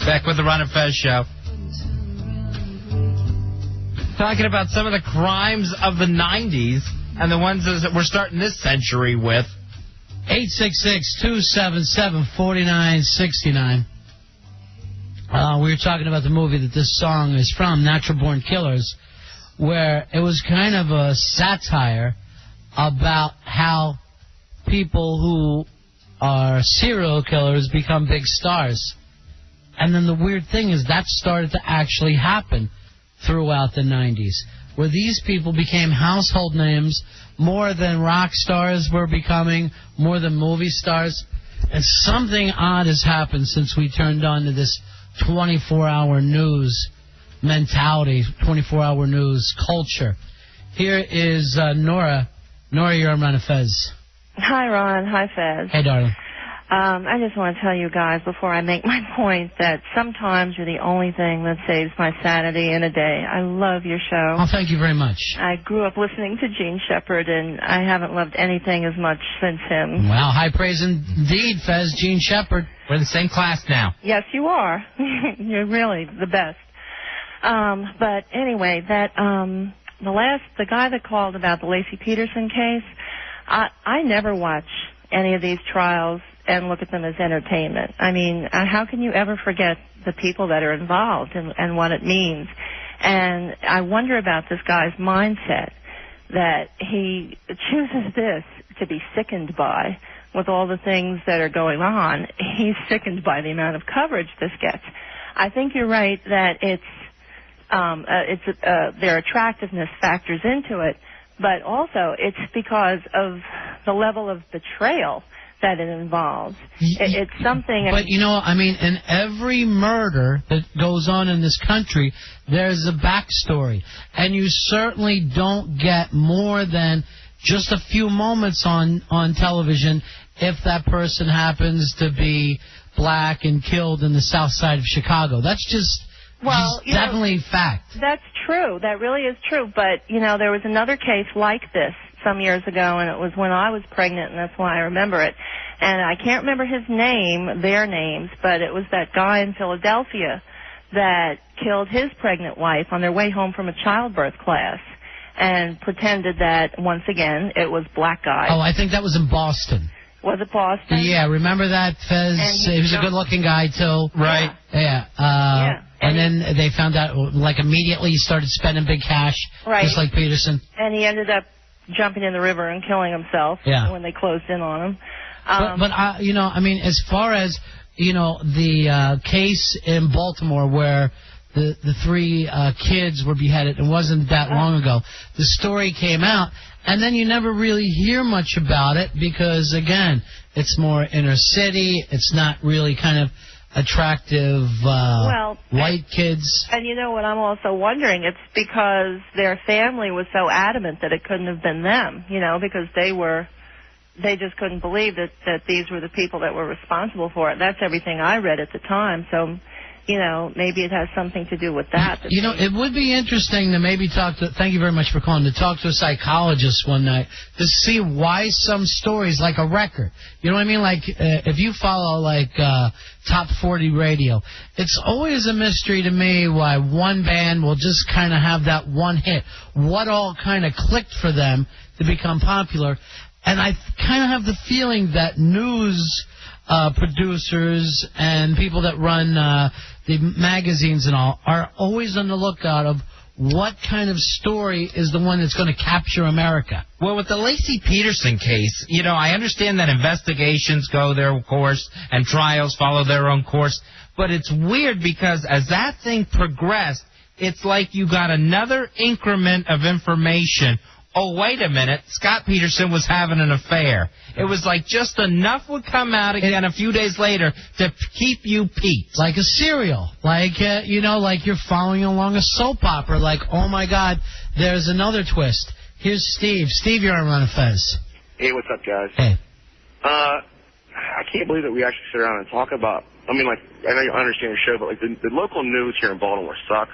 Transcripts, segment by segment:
Back with the Ron and Fez show. Talking about some of the crimes of the 90s and the ones that we're starting this century with. 866-277-4969. We were talking about the movie that this song is from, Natural Born Killers, where it was kind of a satire about how people who are serial killers become big stars. And then the weird thing is that started to actually happen throughout the 90s, where these people became household names more than rock stars were becoming, more than movie stars. And something odd has happened since we turned on to this 24-hour news mentality, 24-hour news culture. Here is Nora. Nora, you're on Ron and Fez. Hi, Ron. Hi, Fez. Hey, darling. I just want to tell you guys before I make my point that sometimes you're the only thing that saves my sanity in a day. I love your show. Oh, thank you very much. I grew up listening to Gene Shepard, and I haven't loved anything as much since him. Wow, high praise indeed, Fez. Gene Shepard. We're in the same class now. Yes, you are. You're really the best. But anyway, that the guy that called about the Lacey Peterson case, I never watch any of these trials and look at them as entertainment. I mean, how can you ever forget the people that are involved and what it means? And I wonder about this guy's mindset, that he chooses this to be sickened by with all the things that are going on. He's sickened by the amount of coverage this gets. I think you're right that their attractiveness factors into it, but also it's because of the level of betrayal that it involves. It's something... But, you know, I mean, in every murder that goes on in this country, there's a backstory. And you certainly don't get more than just a few moments on television if that person happens to be black and killed in the south side of Chicago. That's just... Well, definitely fact. That's true. That really is true. But, you know, there was another case like this some years ago, and it was when I was pregnant, and that's why I remember it. And I can't remember their names, but it was that guy in Philadelphia that killed his pregnant wife on their way home from a childbirth class and pretended that, once again, it was black guy. Oh, I think that was in Boston. Was it Boston? Yeah, remember that, Fez? He was a good-looking guy, too. Right. Yeah. And then they found out, like, immediately he started spending big cash, just like Peterson. And he ended up jumping in the river and killing himself when they closed in on him. But you know, I mean, as far as, you know, the case in Baltimore where the three kids were beheaded, it wasn't that long ago, the story came out, and then you never really hear much about it because, again, it's more inner city, it's not really kind of attractive white kids. And you know what I'm also wondering? It's because their family was so adamant that it couldn't have been them, you know, because they just couldn't believe that these were the people that were responsible for it. That's everything I read at the time. So, you know, maybe it has something to do with that. You know, it would be interesting to maybe thank you very much for calling, to talk to a psychologist one night to see why some stories, like a record, you know what I mean? Like, if you follow, like, Top 40 radio, it's always a mystery to me why one band will just kind of have that one hit. What all kind of clicked for them to become popular? And I kind of have the feeling that news producers and people that run the magazines and all are always on the lookout of what kind of story is the one that's going to capture America. Well, with the Lacey Peterson case, you know, I understand that investigations go their course and trials follow their own course, but it's weird because as that thing progressed, it's like you got another increment of information. Oh, wait a minute, Scott Peterson was having an affair. It was like just enough would come out again a few days later to keep you peaked. Like a serial. Like, you know, like you're following along a soap opera. Like, oh, my God, there's another twist. Here's Steve. Steve, you're on Ron and Fez. Hey, what's up, guys? Hey. I can't believe that we actually sit around and talk about, I mean, like, I know you understand your show, but, like, the local news here in Baltimore sucks.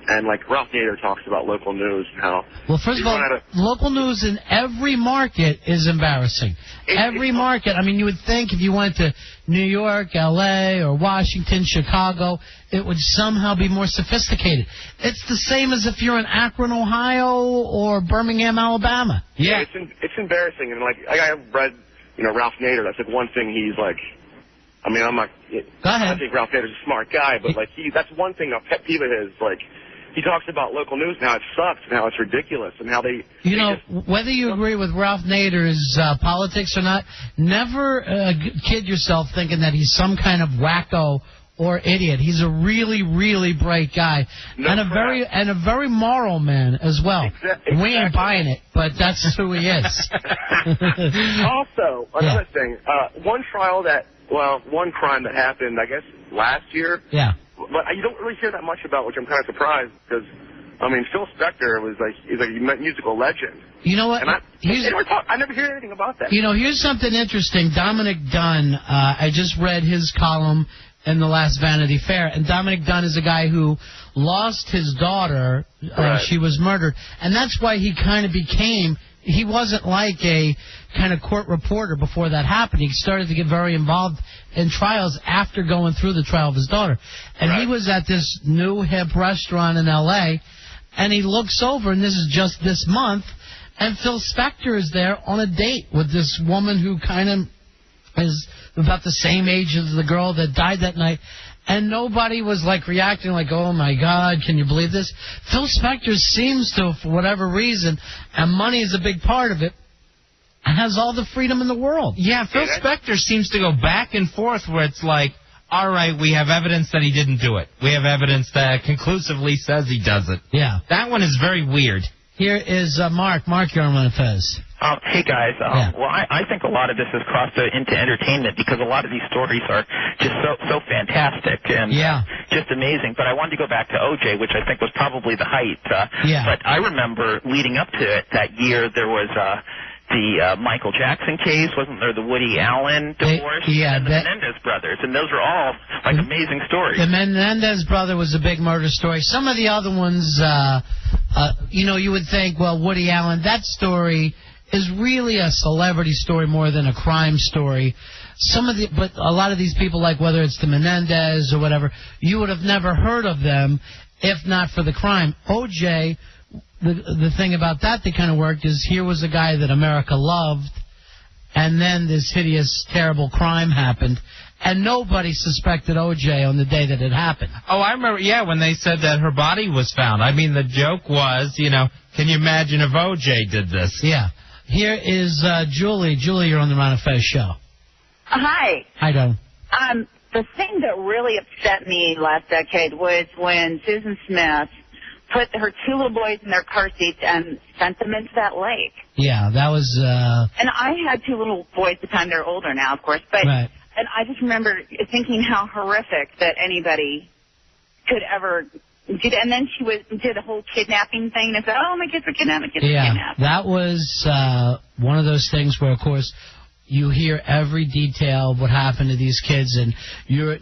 And, like, Ralph Nader talks about local news and how... Well, first of all, local news in every market is embarrassing. Every market. I mean, you would think if you went to New York, L.A., or Washington, Chicago, it would somehow be more sophisticated. It's the same as if you're in Akron, Ohio, or Birmingham, Alabama. Yeah. It's embarrassing. And, like, I read, Ralph Nader. That's, like, one thing he's, like... I mean, I'm not... Go ahead. I think Ralph Nader's a smart guy, but, like, that's one thing, a pet peeve of his, like... He talks about local news and how it sucks and how it's ridiculous and how they... whether you agree with Ralph Nader's politics or not, never kid yourself thinking that he's some kind of wacko or idiot. He's a really, really bright guy and a very moral man as well. Exactly. We ain't buying it, but that's who he is. Also, another thing, one crime that happened, I guess, last year. Yeah. But you don't really hear that much about, which I'm kind of surprised because, I mean, Phil Spector he's like a musical legend. You know what? And I never hear anything about that. Here's something interesting. Dominic Dunn, I just read his column in the last Vanity Fair, and Dominic Dunn is a guy who lost his daughter. She was murdered, and that's why he kind of became... He wasn't like a kind of court reporter before that happened. He started to get very involved in trials after going through the trial of his daughter. And he was at this new hip restaurant in L.A., and he looks over, and this is just this month, and Phil Spector is there on a date with this woman who kind of is about the same age as the girl that died that night. And nobody was, like, reacting like, oh, my God, can you believe this? Phil Spector seems to, for whatever reason, and money is a big part of it, has all the freedom in the world. Yeah, Phil Spector seems to go back and forth where it's like, all right, we have evidence that he didn't do it. We have evidence that conclusively says he does it. Yeah. That one is very weird. Here is Mark. Mark, you're on Fez. Hey, guys. Well, I think a lot of this has crossed into entertainment because a lot of these stories are just so fantastic and just amazing. But I wanted to go back to O.J., which I think was probably the height. But I remember leading up to it that year there was the Michael Jackson case. Wasn't there the Woody Allen divorce? And the Menendez brothers. And those are all, like, amazing stories. The Menendez brother was a big murder story. Some of the other ones, you would think, well, Woody Allen, that story is really a celebrity story more than a crime story. But a lot of these people, like whether it's the Menendez or whatever, you would have never heard of them if not for the crime. O.J., the thing about that kind of worked is here was a guy that America loved, and then this hideous, terrible crime happened, and nobody suspected O.J. on the day that it happened. Oh, I remember, when they said that her body was found. I mean, the joke was, can you imagine if O.J. did this? Yeah. Here is Julie. Julie, you're on the Ron and Fez show. Hi. Hi, Don. The thing that really upset me last decade was when Susan Smith put her two little boys in their car seats and sent them into that lake. Yeah, that was... And I had two little boys at the time. They're older now, of course. But right. And I just remember thinking how horrific that anybody could ever... And then she did a whole kidnapping thing and said, oh, my kids were kidnapped, that was one of those things where, of course, you hear every detail of what happened to these kids, and your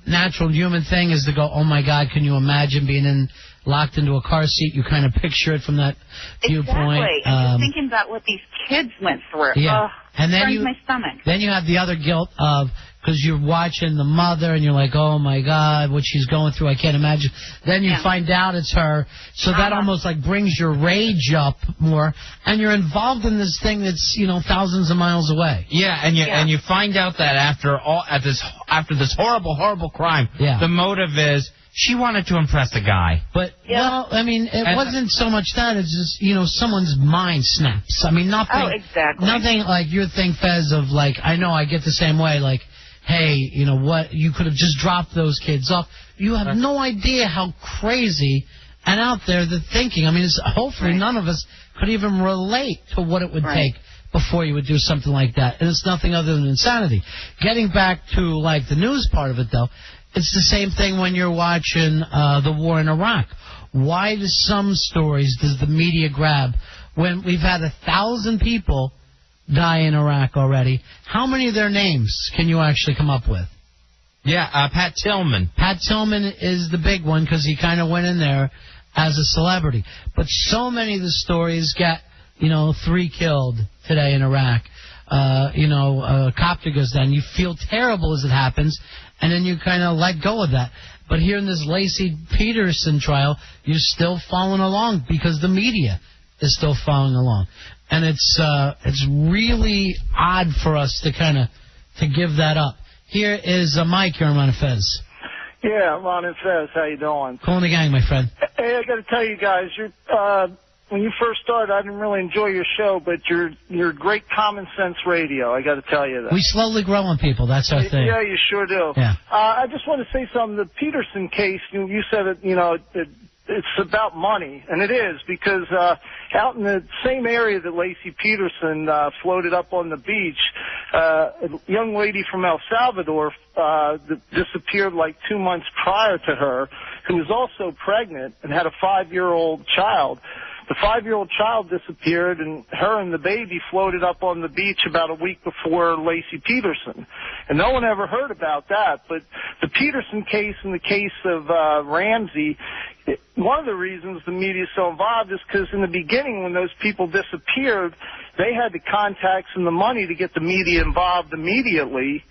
natural human thing is to go, oh, my God, can you imagine being locked into a car seat? You kind of picture it from that viewpoint. Exactly. And just thinking about what these kids went through. Yeah. And then my stomach. Then you have the other guilt of... Because you're watching the mother and you're like, oh, my God, what she's going through, I can't imagine. Then you find out it's her. So that almost like brings your rage up more. And you're involved in this thing that's, thousands of miles away. Yeah, and you find out that after this horrible, horrible crime, the motive is she wanted to impress a guy. But, well, I mean, it wasn't so much that. It's just, someone's mind snaps. I mean, nothing. Oh, exactly. Nothing like your thing, Fez, of like, I know I get the same way, like, hey, what, you could have just dropped those kids off. You have no idea how crazy and out there they're thinking. I mean, hopefully none of us could even relate to what it would take before you would do something like that. And it's nothing other than insanity. Getting back to, like, the news part of it, though, it's the same thing when you're watching the war in Iraq. Why does the media grab when we've had 1,000 people die in Iraq already? How many of their names can you actually come up with? Yeah, Pat Tillman. Pat Tillman is the big one because he kind of went in there as a celebrity. But so many of the stories get, 3 killed today in Iraq. A copter goes down. You feel terrible as it happens, and then you kind of let go of that. But here in this Laci Peterson trial, you're still following along because the media is still following along. And it's really odd for us to give that up. Here is Mike here on Fez. Yeah, Ron and Fez, how you doing? Calling the gang, my friend. Hey, I got to tell you guys, when you first started, I didn't really enjoy your show, but you're great common sense radio. I got to tell you that. We slowly grow on people. That's our thing. Yeah, you sure do. Yeah. I just want to say something. The Peterson case, you said it. It's about money, and it is, because out in the same area that Laci Peterson floated up on the beach, a young lady from El Salvador disappeared like 2 months prior to her, who was also pregnant and had a 5-year-old child. The 5-year-old child disappeared, and her and the baby floated up on the beach about a week before Laci Peterson. And no one ever heard about that. But the Peterson case and the case of Ramsey, one of the reasons the media is so involved is because in the beginning, when those people disappeared, they had the contacts and the money to get the media involved immediately,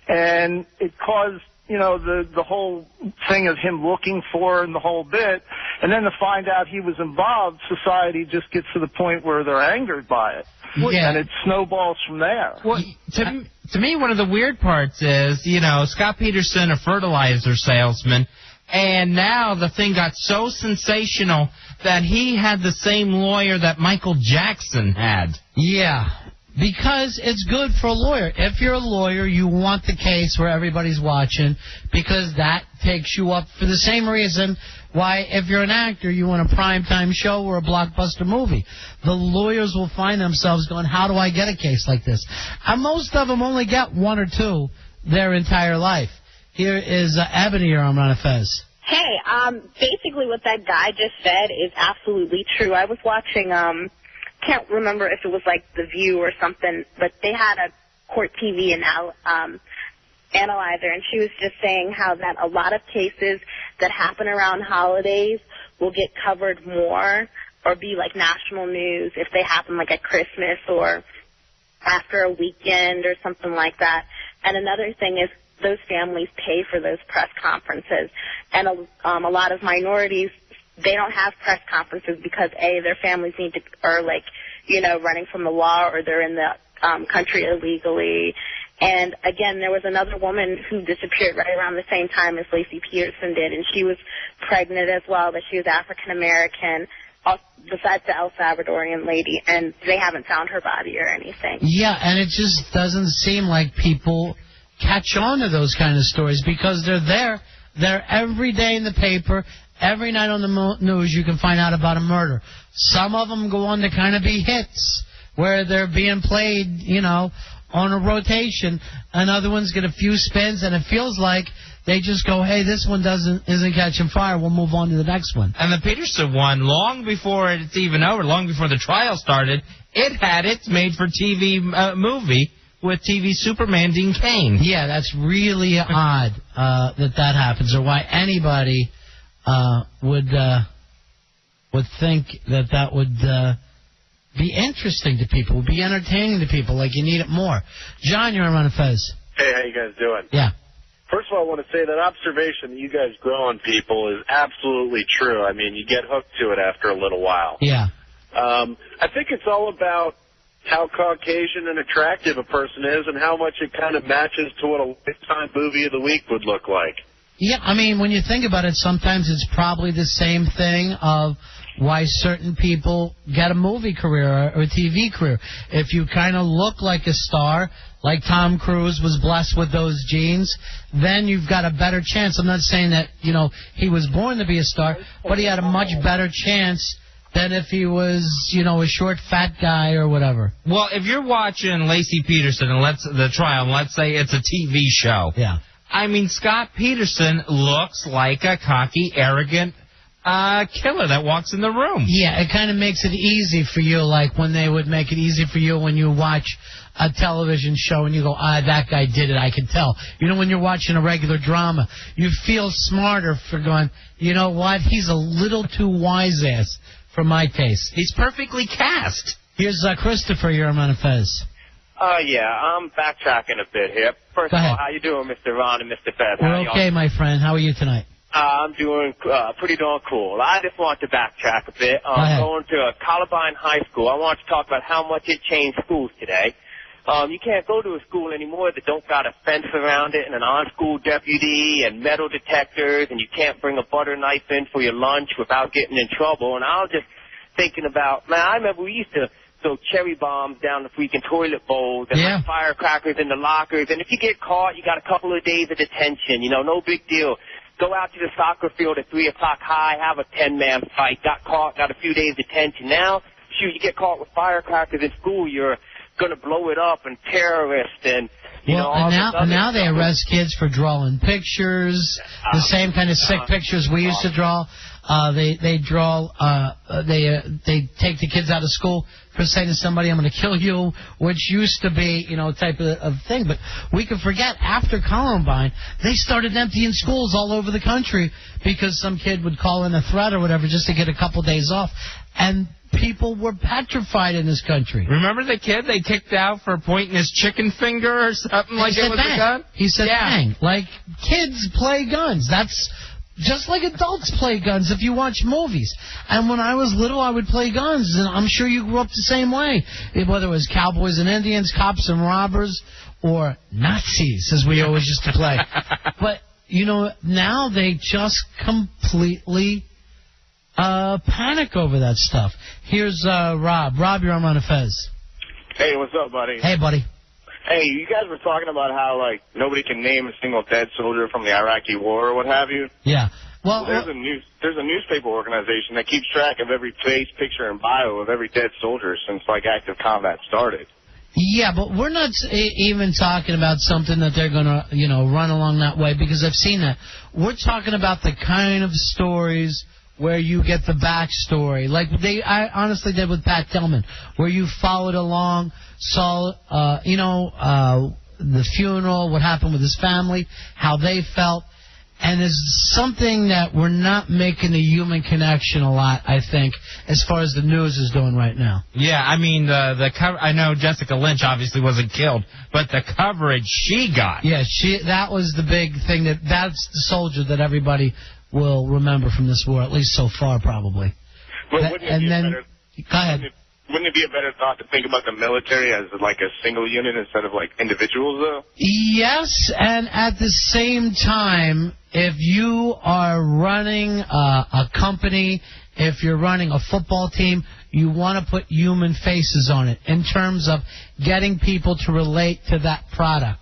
and it caused the whole thing of him looking for her and the whole bit, and then to find out he was involved, society just gets to the point where they're angered by it. Yeah. And it snowballs from there. Well, to me, one of the weird parts is, Scott Peterson, a fertilizer salesman, and now the thing got so sensational that he had the same lawyer that Michael Jackson had. Yeah. Because it's good for a lawyer. If you're a lawyer, you want the case where everybody's watching, because that takes you up for the same reason why if you're an actor, you want a primetime show or a blockbuster movie. The lawyers will find themselves going, how do I get a case like this? And most of them only get 1 or 2 their entire life. Here is Ebony here on Ron Fez. Hey, basically what that guy just said is absolutely true. I was watching, can't remember if it was like The View or something, but they had a court TV analyzer, and she was just saying how that a lot of cases that happen around holidays will get covered more or be like national news if they happen like at Christmas or after a weekend or something like that. And another thing is those families pay for those press conferences, and a lot of minorities, they don't have press conferences because, A, their families are running from the law, or they're in the country illegally. And, again, there was another woman who disappeared right around the same time as Laci Peterson did, and she was pregnant as well, but she was African-American, besides the El Salvadorian lady, and they haven't found her body or anything. Yeah, and it just doesn't seem like people catch on to those kind of stories because they're there. They're every day in the paper. Every night on the news you can find out about a murder. Some of them go on to kind of be hits where they're being played, on a rotation. And other ones get a few spins, and it feels like they just go, hey, this one isn't catching fire. We'll move on to the next one. And the Peterson one, long before it's even over, long before the trial started, it had its made-for-TV movie with TV Superman Dean Cain. Yeah, that's really odd that happens, or why anybody would think that would be interesting to people, would be entertaining to people, like you need it more. John, you're on Fez. Hey, how you guys doing? Yeah. First of all, I want to say that observation that you guys grow on people is absolutely true. I mean, you get hooked to it after a little while. Yeah. I think it's all about how Caucasian and attractive a person is and how much it kind of matches to what a Lifetime movie of the week would look like. Yeah, I mean, when you think about it, sometimes it's probably the same thing of why certain people get a movie career or a TV career. If you kind of look like a star, like Tom Cruise was blessed with those genes, then you've got a better chance. I'm not saying that, he was born to be a star, but he had a much better chance than if he was, a short, fat guy or whatever. Well, if you're watching Laci Peterson and the trial, and let's say it's a TV show. Yeah. I mean, Scott Peterson looks like a cocky, arrogant killer that walks in the room. Yeah, it kind of makes it easy for you, like when they would make it easy for you when you watch a television show and you go, that guy did it, I can tell. You know, when you're watching a regular drama, you feel smarter for going, you know what, he's a little too wise-ass for my taste. He's perfectly cast. Here's Christopher, you're on Fez. Yeah, I'm backtracking a bit here. First of all, how you doing, Mr. Ron and Mr. Fez? We're okay, my friend. How are you tonight? I'm doing pretty darn cool. I just want to backtrack a bit. Going to Columbine High School, I want to talk about how much it changed schools today. You can't go to a school anymore that don't got a fence around it and an on-school deputy and metal detectors, and you can't bring a butter knife in for your lunch without getting in trouble. And I was just thinking about, man, I remember we used to throw cherry bombs down the freaking toilet bowls and have firecrackers in the lockers. And if you get caught, you got a couple of days of detention. You know, no big deal. Go out to the soccer field at 3 o'clock high, have a 10-man fight. Got caught, got a few days detention. Now, shoot, you get caught with firecrackers in school, you're going to blow it up and terrorist and, you know, all and now they arrest kids for drawing pictures, the same kind of sick pictures we used to draw. They take the kids out of school for saying to somebody, I'm going to kill you, which used to be, you know, type of thing. But we can forget, after Columbine, they started emptying schools all over the country because some kid would call in a threat or whatever just to get a couple days off. And people were petrified in this country. Remember the kid they kicked out for pointing his chicken finger or something like it was a gun? He said, bang. Like, kids play guns. That's just like adults play guns if you watch movies. And when I was little, I would play guns, and I'm sure you grew up the same way. Whether it was cowboys and Indians, cops and robbers, or Nazis, as we always used to play. But, you know, now they just completely panic over that stuff. Here's Rob. Rob, you're on Fez. Hey, what's up, buddy? Hey, buddy. Hey, you guys were talking about how, like, nobody can name a single dead soldier from the Iraqi war or what have you. Yeah. Well, there's a newspaper organization that keeps track of every face, picture, and bio of every dead soldier since, like, active combat started. Yeah, but we're not even talking about something that they're going to, you know, run along that way, because I've seen that. We're talking about the kind of stories where you get the backstory, like I honestly did with Pat Tillman, where you followed along, saw, the funeral, what happened with his family, how they felt, and it's something that we're not making the human connection a lot, I think, as far as the news is doing right now. Yeah, I mean, I know Jessica Lynch obviously wasn't killed, but the coverage she got. Yeah, that was the big thing, that's the soldier that everybody will remember from this war, at least so far, probably. But go ahead. Wouldn't it be a better thought to think about the military as like a single unit instead of like individuals, though? Yes, and at the same time, if you are running a company, if you're running a football team, you want to put human faces on it in terms of getting people to relate to that product.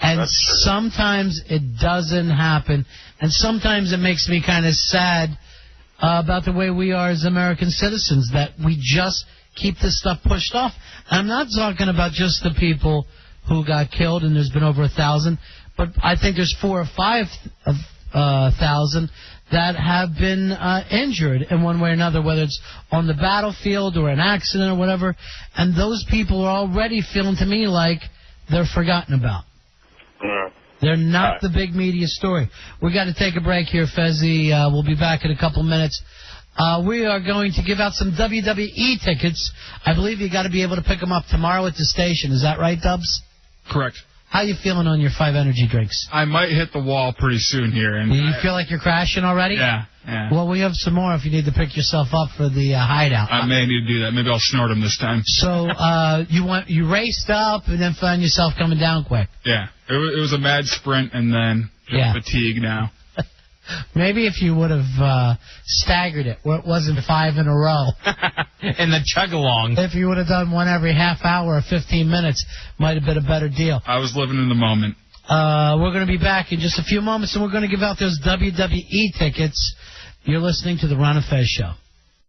And sometimes it doesn't happen. And sometimes it makes me kind of sad about the way we are as American citizens, that we just keep this stuff pushed off. I'm not talking about just the people who got killed, and there's been over 1,000, but I think there's 4,000 or 5,000 that have been injured in one way or another, whether it's on the battlefield or an accident or whatever. And those people are already feeling to me like they're forgotten about. They're not the big media story. We got to take a break here, Fezzi. We'll be back in a couple minutes. We are going to give out some WWE tickets. I believe you got to be able to pick them up tomorrow at the station. Is that right, Dubs? Correct. How you feeling on your 5 energy drinks? I might hit the wall pretty soon here. And you feel like you're crashing already? Yeah. Well, we have some more if you need to pick yourself up for the hideout. I may need to do that. Maybe I'll snort them this time. So you raced up and then found yourself coming down quick. Yeah. It was a mad sprint and then fatigue now. Maybe if you would have staggered it where it wasn't 5 in a row. In the chug-along. If you would have done one every half hour or 15 minutes, might have been a better deal. I was living in the moment. We're going to be back in just a few moments, and we're going to give out those WWE tickets. You're listening to the Ron and Fez Show.